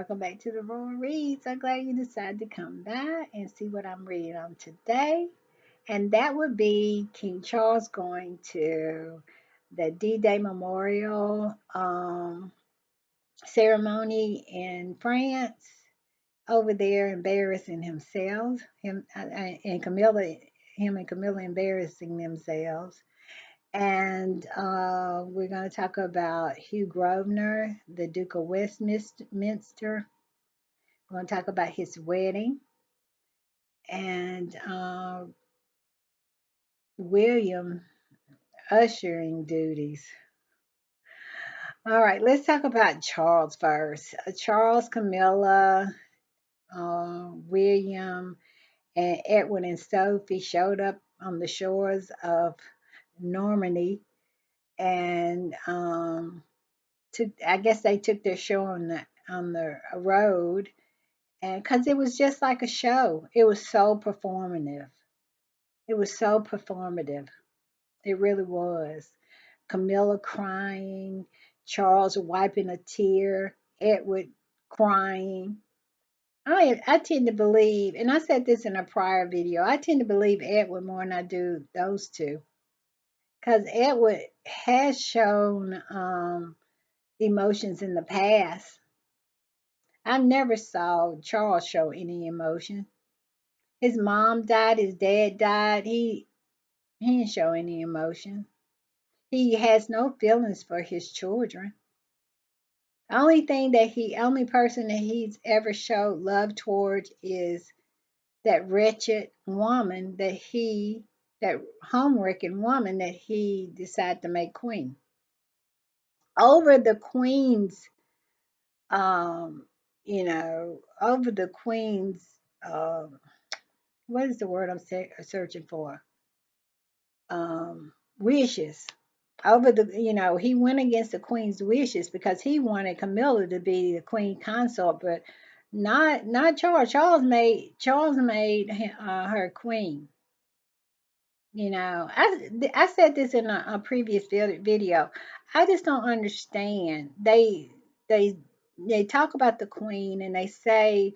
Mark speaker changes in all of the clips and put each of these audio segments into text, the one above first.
Speaker 1: welcome back to the Royal Read. So glad you decided to come by and see what I'm reading on today. And that would be King Charles going to the D-Day Memorial ceremony in France, over there embarrassing himself, and Camilla, him and Camilla embarrassing themselves. And we're going to talk about Hugh Grosvenor, the Duke of Westminster. We're going to talk about his wedding and William ushering duties. All right, let's talk about Charles first. Charles, Camilla, William, and Edward and Sophie showed up on the shores of Normandy, and I guess they took their show on the road, and because it was just like a show, it was so performative. It was so performative. It really was. Camilla crying, Charles wiping a tear, Edward crying. I tend to believe, and I said this in a prior video, I tend to believe Edward more than I do those two. Because Edward has shown emotions in the past. I never saw Charles show any emotion. His mom died, his dad died. He didn't show any emotion. He has no feelings for his children. Only person that he's ever showed love towards is that wretched woman that home-wrecking woman that he decided to make queen. Over the queen's, um, over the queen's, what is the word I'm searching for? Wishes. Over he went against the queen's wishes because he wanted Camilla to be the queen consort, but not Charles. Charles made her queen. I said this in a previous video. I just don't understand. They they talk about the queen and they say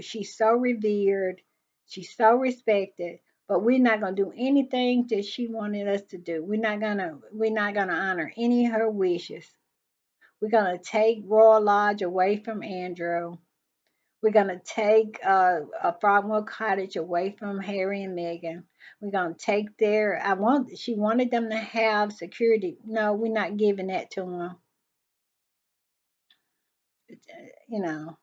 Speaker 1: she's so revered, she's so respected, but we're not gonna do anything that she wanted us to do. We're not gonna honor any of her wishes. We're gonna take Royal Lodge away from Andrew. We're going to take a Frogmore Cottage away from Harry and Meghan. We're going to take she wanted them to have security. No, we're not giving that to them. You know,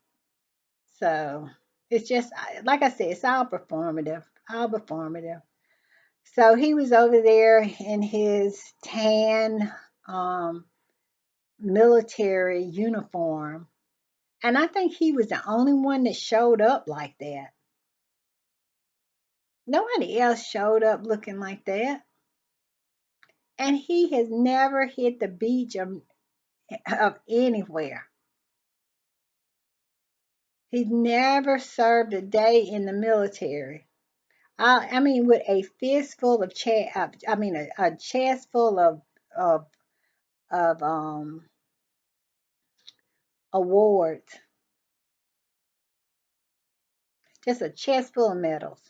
Speaker 1: so it's just, like I said, it's all performative, all performative. So he was over there in his tan um, military uniform. And I think he was the only one that showed up like that. Nobody else showed up looking like that. And he has never hit the beach of anywhere. He's never served a day in the military. I mean, with a fistful of a chest full of of awards, just a chest full of medals.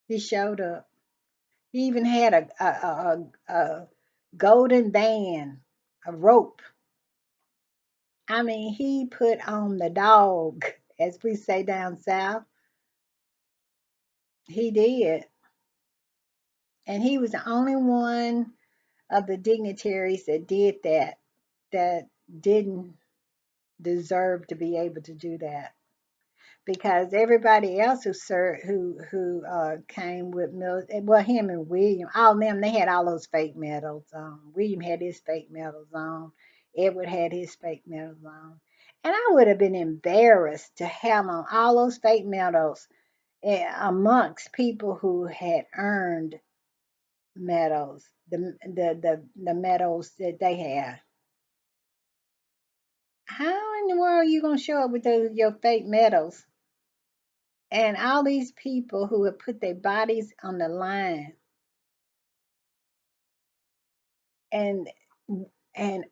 Speaker 1: He showed up. He even had a golden band, a rope. I mean, he put on the dog, as we say down south. He did. And he was the only one of the dignitaries that did that didn't deserve to be able to do that. Because everybody else who came with well, him and William, all of them, they had all those fake medals on. William had his fake medals on. Edward had his fake medals on. And I would have been embarrassed to have on all those fake medals amongst people who had earned medals, the medals that they had. How in the world are you gonna show up with your fake medals? And all these people who have put their bodies on the line and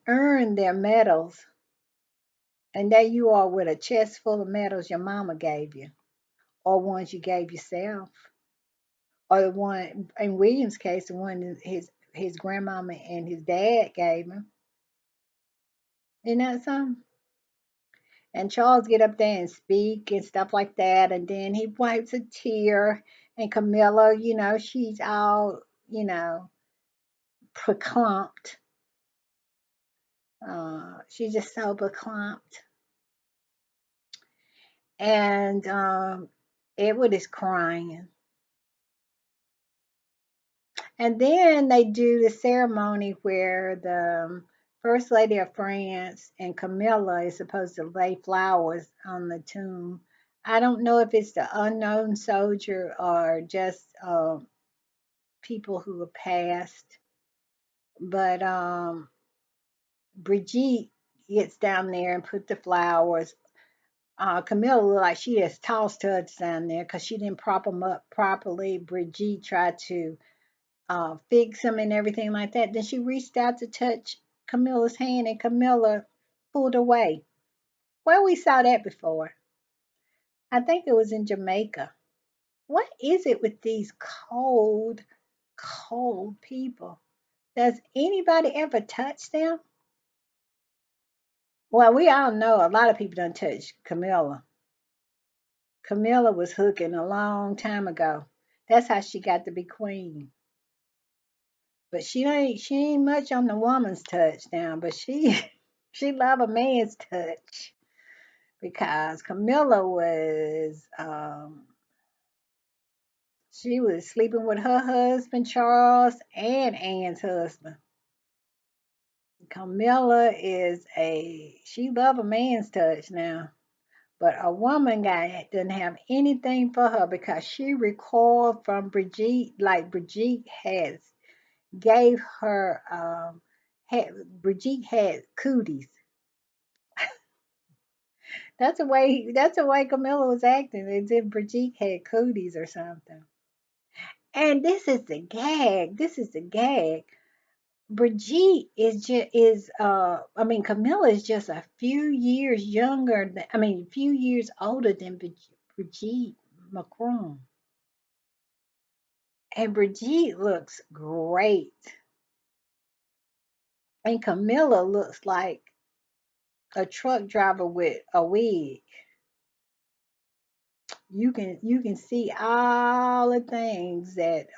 Speaker 1: earned their medals, And there you are with a chest full of medals your mama gave you, or ones you gave yourself, or the one in William's case, the one his grandmama and his dad gave him. Isn't that something? And Charles get up there and speak and stuff like that, and then he wipes a tear, and Camilla, she's all, beclumped. She's just so beclumped. And Edward is crying. And then they do the ceremony where the First Lady of France and Camilla is supposed to lay flowers on the tomb. I don't know if it's the unknown soldier or just people who have passed, but Brigitte gets down there and put the flowers. Camilla looked like she just tossed hers down there because she didn't prop them up properly. Brigitte tried to fix them and everything like that. Then she reached out to touch Camilla's hand, and Camilla pulled away. Well, we saw that before. I think it was in Jamaica. What is it with these cold, cold people? Does anybody ever touch them? Well, we all know a lot of people don't touch Camilla. Camilla was hooking a long time ago. That's how she got to be queen. But she ain't much on the woman's touch now, but she she love a man's touch because Camilla was she was sleeping with her husband Charles and Anne's husband. Camilla is she love a man's touch now, but a woman guy doesn't have anything for her because she recoiled from Brigitte like Brigitte has gave her Brigitte had cooties. That's the way Camilla was acting, as if Brigitte had cooties or something. And this is the gag. This is the gag. Brigitte is just is I mean Camilla is just a few years younger than, I mean a few years older than Brigitte Macron. And Brigitte looks great. And Camilla looks like a truck driver with a wig. You can see all the things that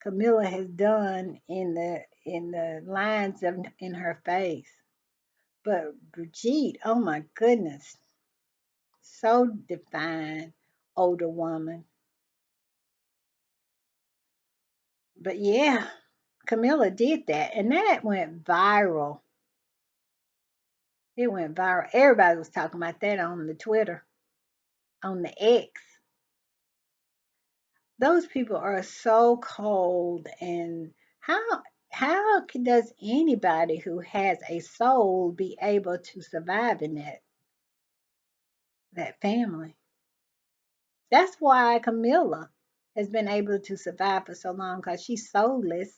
Speaker 1: Camilla has done in the lines in her face. But Brigitte, oh my goodness, so defined older woman. But yeah, Camilla did that, and that went viral. It went viral. Everybody was talking about that on the Twitter, on the X. Those people are so cold, and does anybody who has a soul be able to survive in that family? That's why Camilla has been able to survive for so long because she's soulless.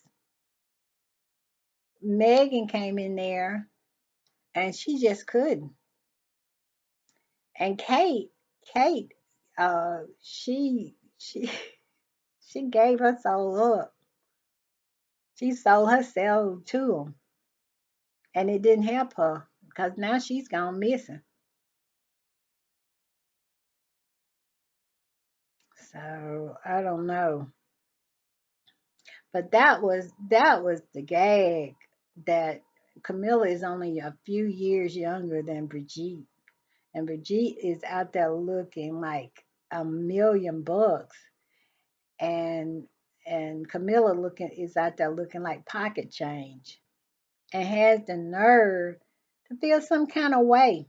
Speaker 1: Megan came in there and she just couldn't. And Kate, she she gave her soul up. She sold herself to him, and it didn't help her because now she's gone missing. So I don't know, but that was the gag that Camilla is only a few years younger than Brigitte, and Brigitte is out there looking like $1 million, and Camilla looking is out there looking like pocket change, and has the nerve to feel some kind of way.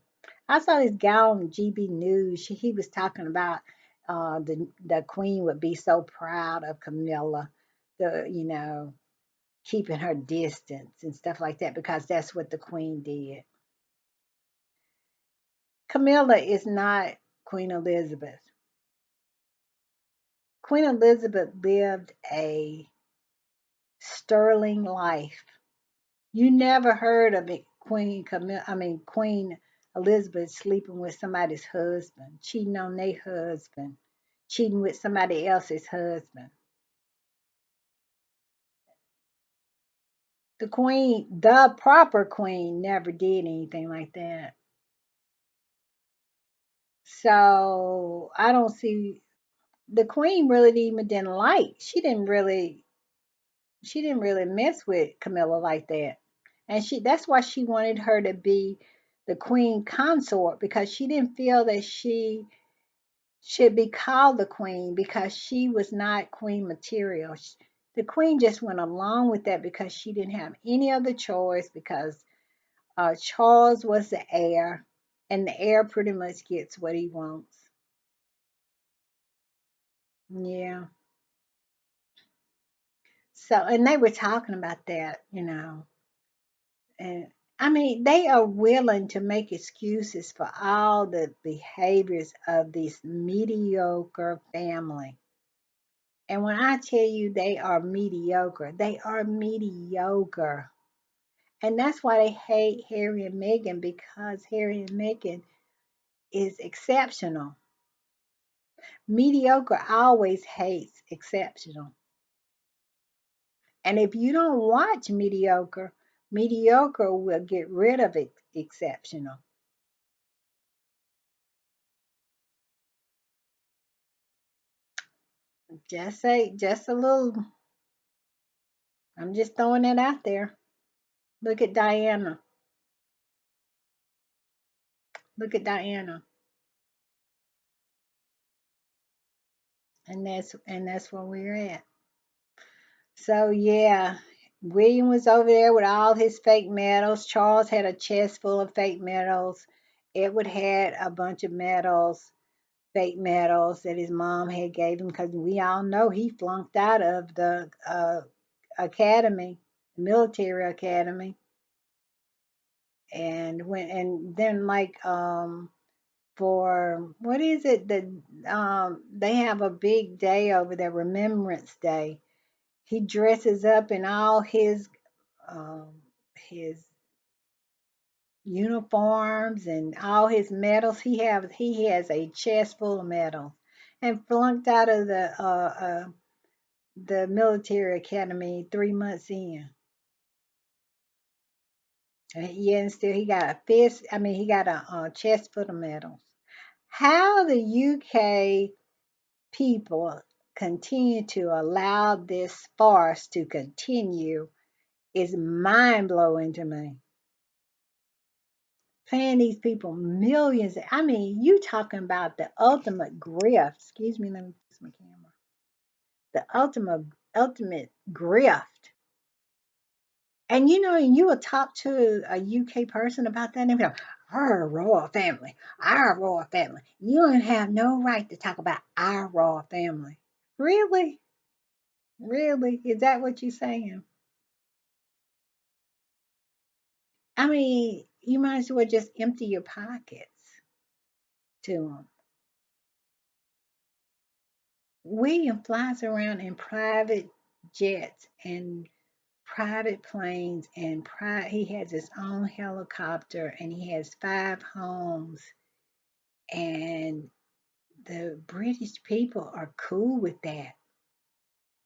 Speaker 1: I saw this guy on GB News. He was talking about the Queen would be so proud of Camilla, keeping her distance and stuff like that because that's what the Queen did. Camilla is not Queen Elizabeth. Queen Elizabeth lived a sterling life. You never heard of it, Queen Camilla. I mean Queen. Elizabeth sleeping with somebody's husband, cheating on their husband, cheating with somebody else's husband. The queen, the proper queen, never did anything like that. So I don't see the queen really even didn't like. She didn't really mess with Camilla like that. And that's why she wanted her to be the queen consort, because she didn't feel that she should be called the queen because she was not queen material. The queen just went along with that because she didn't have any other choice, because Charles was the heir, and the heir pretty much gets what he wants. Yeah. So, and they were talking about that. And I mean, they are willing to make excuses for all the behaviors of this mediocre family. And when I tell you they are mediocre, they are mediocre. And that's why they hate Harry and Meghan, because Harry and Meghan is exceptional. Mediocre always hates exceptional. And if you don't watch mediocre, mediocre will get rid of it, exceptional. Just a little. I'm just throwing it out there. Look at Diana. Look at Diana. And that's where we're at. So yeah, William was over there with all his fake medals. Charles had a chest full of fake medals. Edward had a bunch of medals, fake medals that his mom had gave him, because we all know he flunked out of the academy, military academy. And then like for what is it that they have a big day over there, Remembrance Day. He dresses up in all um, his uniforms and all his medals. He has a chest full of medals, and flunked out of the military academy 3 months in. Yeah, and still he got a fist. I mean, he got a chest full of medals. How the UK people continue to allow this farce to continue is mind blowing to me. Paying these people millions. I mean, you talking about the ultimate grift. Excuse me, let me fix my camera. The ultimate grift. And you will talk to a UK person about that, and they'll be like, our royal family, our royal family. You don't have no right to talk about our royal family. Really? Really? Is that what you're saying? I mean, you might as well just empty your pockets to them. William flies around in private jets and private planes, and he has his own helicopter, and he has 5 homes, and the British people are cool with that.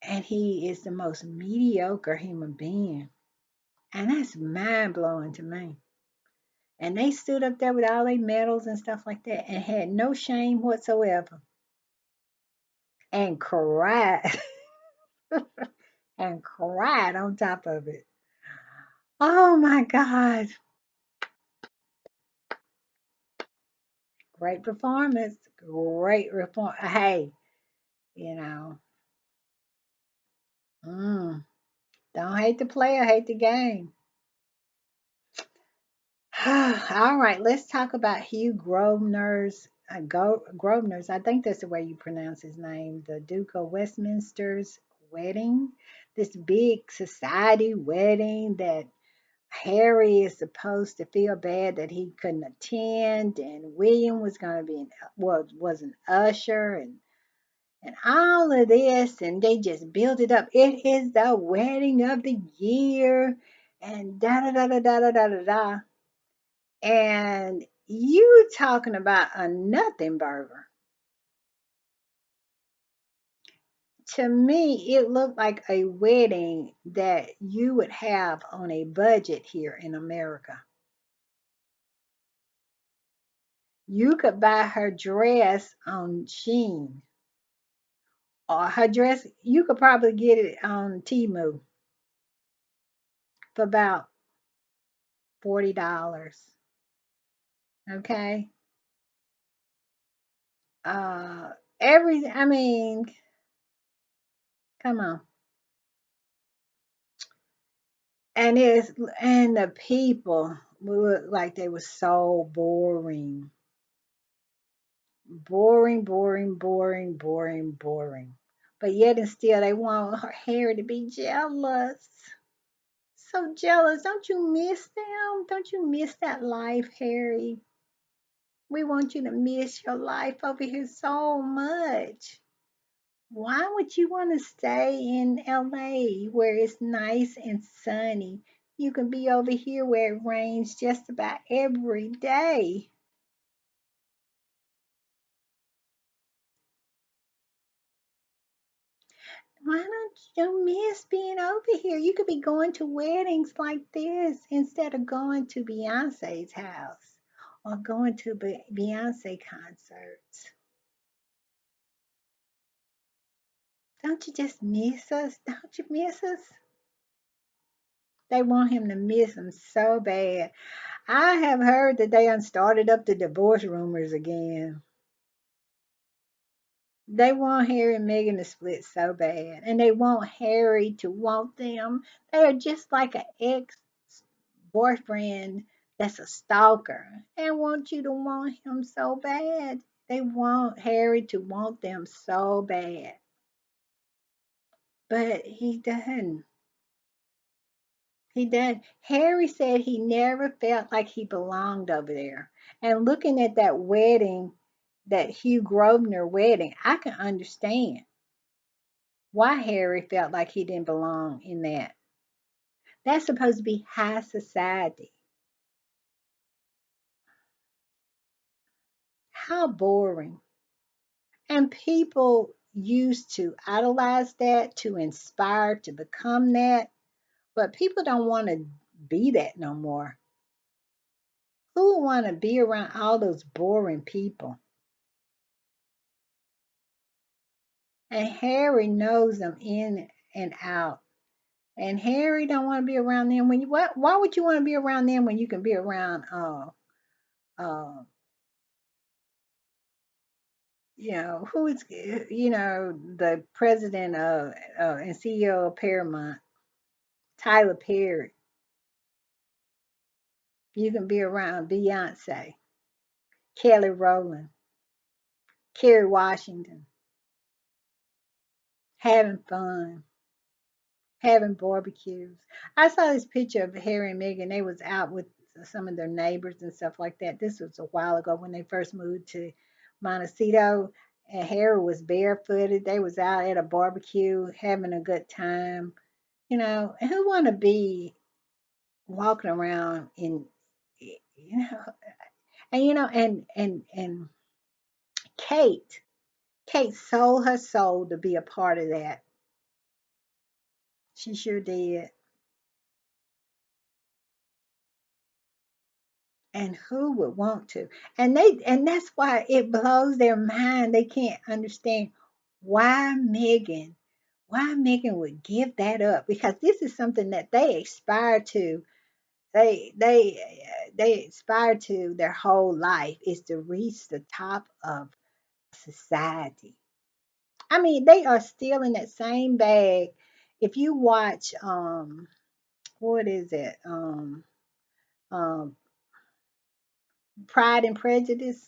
Speaker 1: And he is the most mediocre human being. And that's mind blowing to me. And they stood up there with all their medals and stuff like that and had no shame whatsoever, and cried and cried on top of it. Oh my God. Great performance. Great reform. Hey, you know, mm, don't hate the player, hate the game. All right, let's talk about Hugh Grosvenor's. Grosvenor's, I think that's the way you pronounce his name. The Duke of Westminster's wedding. This big society wedding that Harry is supposed to feel bad that he couldn't attend, and William was going to be was an usher, and all of this, and they just build it up. It is the wedding of the year, and da da da da da da da da. And You talking about a nothing burger. To me, it looked like a wedding that you would have on a budget here in America. You could buy her dress on Shein, or her dress, you could probably get it on Temu for about $40. Okay. Uh, I mean, come on. And the people look like they were so boring. Boring, boring, boring, boring, boring. But yet and still they want her Harry to be jealous. So jealous. Don't you miss them? Don't you miss that life, Harry? We want you to miss your life over here so much. Why would you want to stay in LA where it's nice and sunny? You can be over here where it rains just about every day. Why don't you miss being over here? You could be going to weddings like this instead of going to Beyonce's house or going to Beyonce concerts. Don't you just miss us? Don't you miss us? They want him to miss them so bad. I have heard that they done started up the divorce rumors again. They want Harry and Meghan to split so bad, and they want Harry to want them. They are just like an ex boyfriend that's a stalker and want you to want him so bad. They want Harry to want them so bad, but he doesn't. He doesn't. Harry said he never felt like he belonged over there. And looking at that wedding, that Hugh Grosvenor wedding, I can understand why Harry felt like he didn't belong in that. That's supposed to be high society. How boring. And people used to idolize that, to inspire to become that, but people don't want to be that no more. Who would want to be around all those boring people? And Harry knows them in and out. And Harry don't want to be around them when you what? Why would you want to be around them when you can be around uh who is the president of and CEO of Paramount, Tyler Perry. You can be around Beyonce, Kelly Rowland, Kerry Washington, having fun, having barbecues. I saw this picture of Harry and Meghan. They was out with some of their neighbors and stuff like that. This was a while ago when they first moved to Montecito. And Harry was barefooted. They was out at a barbecue having a good time. And who want to be walking around in, you know, and Kate, Kate sold her soul to be a part of that. She sure did. And who would want to? And that's why it blows their mind. They can't understand why Megan would give that up, because this is something that they aspire to. They aspire to their whole life, is to reach the top of society. I mean, they are still in that same bag. If you watch what is it? Um Pride and Prejudice,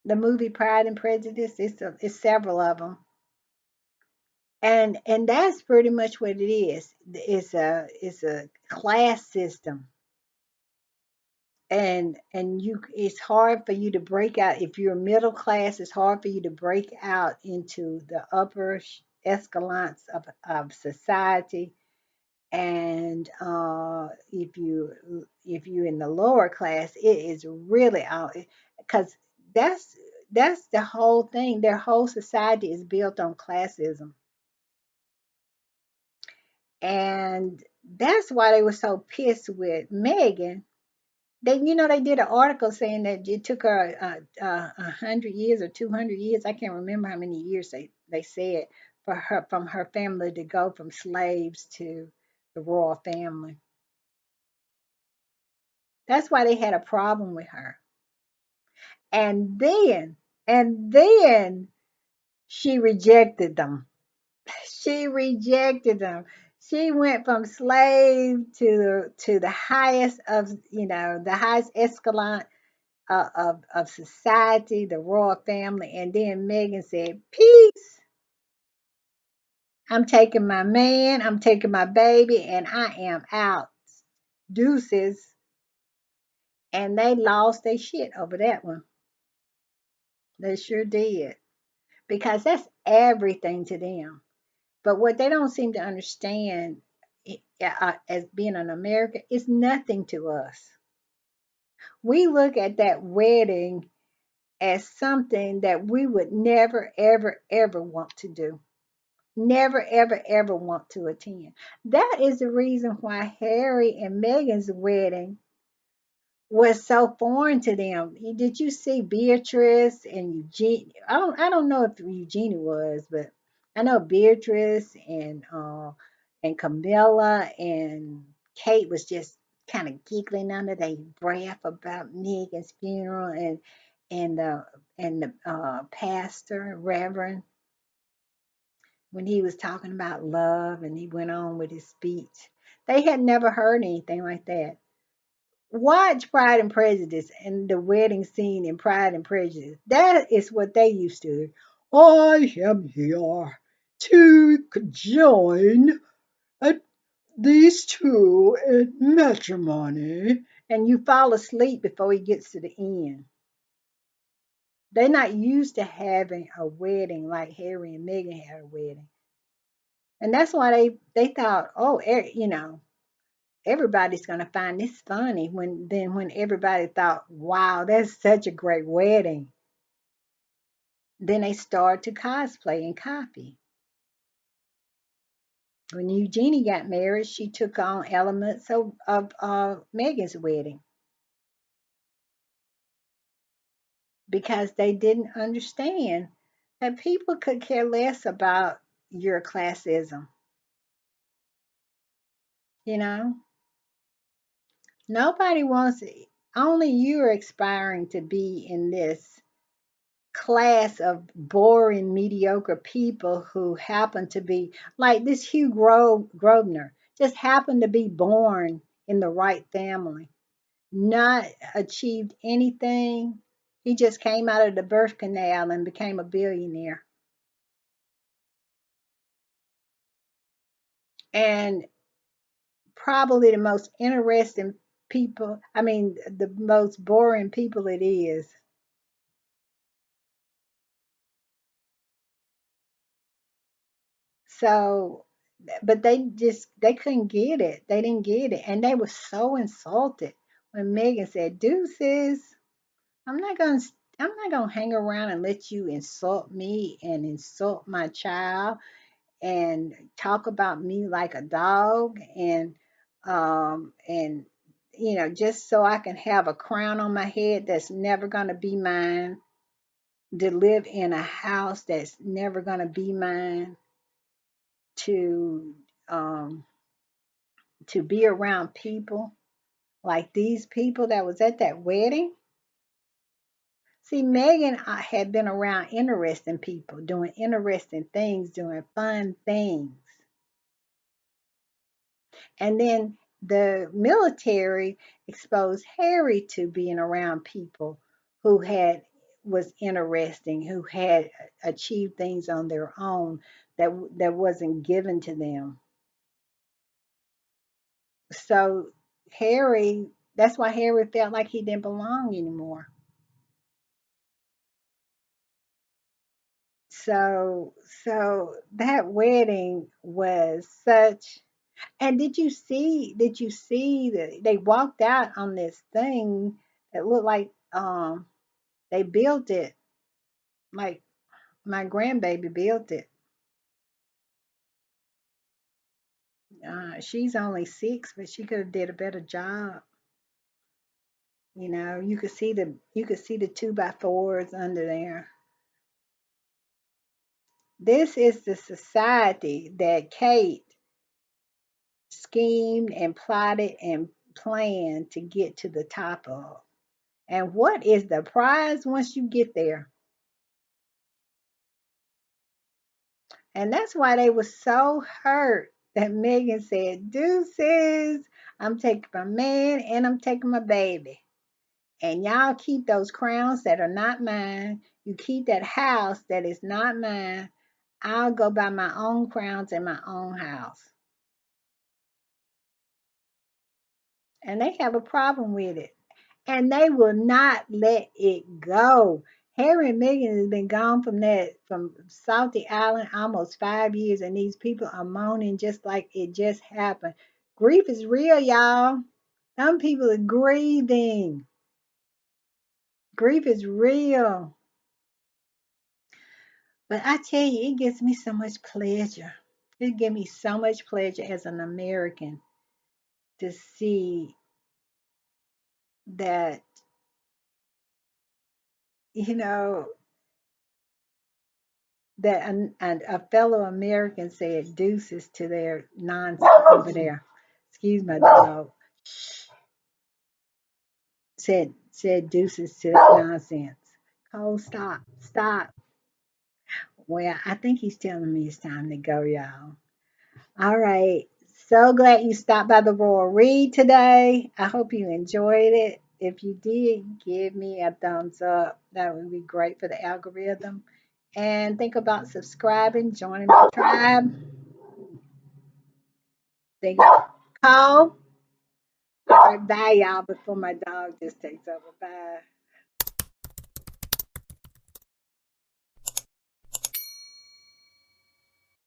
Speaker 1: the movie Pride and Prejudice, it's several of them. And that's pretty much what it is. It's a class system. And it's hard for you to break out. If you're middle class, it's hard for you to break out into the upper escalants of society. And if you in the lower class, it is really out, because that's that's the whole thing. Their whole society is built on classism, and that's why they were so pissed with Megan. They, they did an article saying that it took her 100 years or 200 years. I can't remember how many years they said for her, from her family, to go from slaves to the royal family. That's why they had a problem with her. And then she rejected them. She rejected them. She went from slave to the highest of, the highest escalon of society, the royal family. And then Megan said, "Peace. I'm taking my man, I'm taking my baby, and I am out. Deuces." And they lost their shit over that one. They sure did. Because that's everything to them. But what they don't seem to understand, as being an American, is nothing to us. We look at that wedding as something that we would never, ever, ever want to do. Never, ever, ever want to attend. That is the reason why Harry and Meghan's wedding was so foreign to them. Did you see Beatrice and Eugene? I don't know if Eugenie was, but I know Beatrice and Camilla and Kate was just kind of giggling under their breath about Megan's funeral, and the pastor, Reverend, when he was talking about love and he went on with his speech. They had never heard anything like that. Watch Pride and Prejudice and the wedding scene in Pride and Prejudice. That is what they used to. "I am here to join these two in matrimony." And you fall asleep before he gets to the end. They're not used to having a wedding like Harry and Meghan had a wedding. And that's why they thought, oh, everybody's going to find this funny. When everybody thought, wow, that's such a great wedding, then they started to cosplay and copy. When Eugenie got married, she took on elements of Megan's wedding, because they didn't understand that people could care less about your classism. You know, nobody wants it. Only you are aspiring to be in this class of boring, mediocre people who happen to be like this Hugh Grosvenor, just happened to be born in the right family, not achieved anything. He just came out of the birth canal and became a billionaire. And probably the most interesting people, I mean, the most boring people it is. So, but they couldn't get it. They didn't get it, and they were so insulted when Megan said, "Deuces, I'm not gonna I'm not gonna hang around and let you insult me and insult my child and talk about me like a dog, and just so I can have a crown on my head that's never gonna be mine, to live in a house that's never gonna be mine, to um to be around people like these people that was at that wedding." See, Megan had been around interesting people, doing interesting things, doing fun things. And then the military exposed Harry to being around people who had was interesting, who had achieved things on their own that wasn't given to them. So Harry, that's why Harry felt like he didn't belong anymore. So that wedding was such. And did you see that they walked out on this thing that looked like they built it, like my grandbaby built it. She's only 6, but she could have did a better job. You could see the 2x4s under there. This is the society that Kate schemed and plotted and planned to get to the top of. And what is the prize once you get there? And that's why they were so hurt that Megan said, Deuces, I'm taking my man and I'm taking my baby. And y'all keep those crowns that are not mine. You keep that house that is not mine. I'll go buy my own crowns in my own house. And they have a problem with it. And they will not let it go. Harry and Meghan has been gone from Salty Island almost 5 years, and these people are moaning just like it just happened. Grief is real, y'all. Some people are grieving. Grief is real. But I tell you, it gives me so much pleasure. It gives me so much pleasure as an American to see that, you know, that a fellow American said deuces to their nonsense over there. Excuse my dog. Said deuces to that nonsense. Cole, stop, stop. Well, I think he's telling me it's time to go, y'all. All right. So glad you stopped by the Royal Read today. I hope you enjoyed it. If you did, give me a thumbs up. That would be great for the algorithm. And think about subscribing, joining my tribe. Think call. All right, bye, y'all, before my dog just takes over. Bye.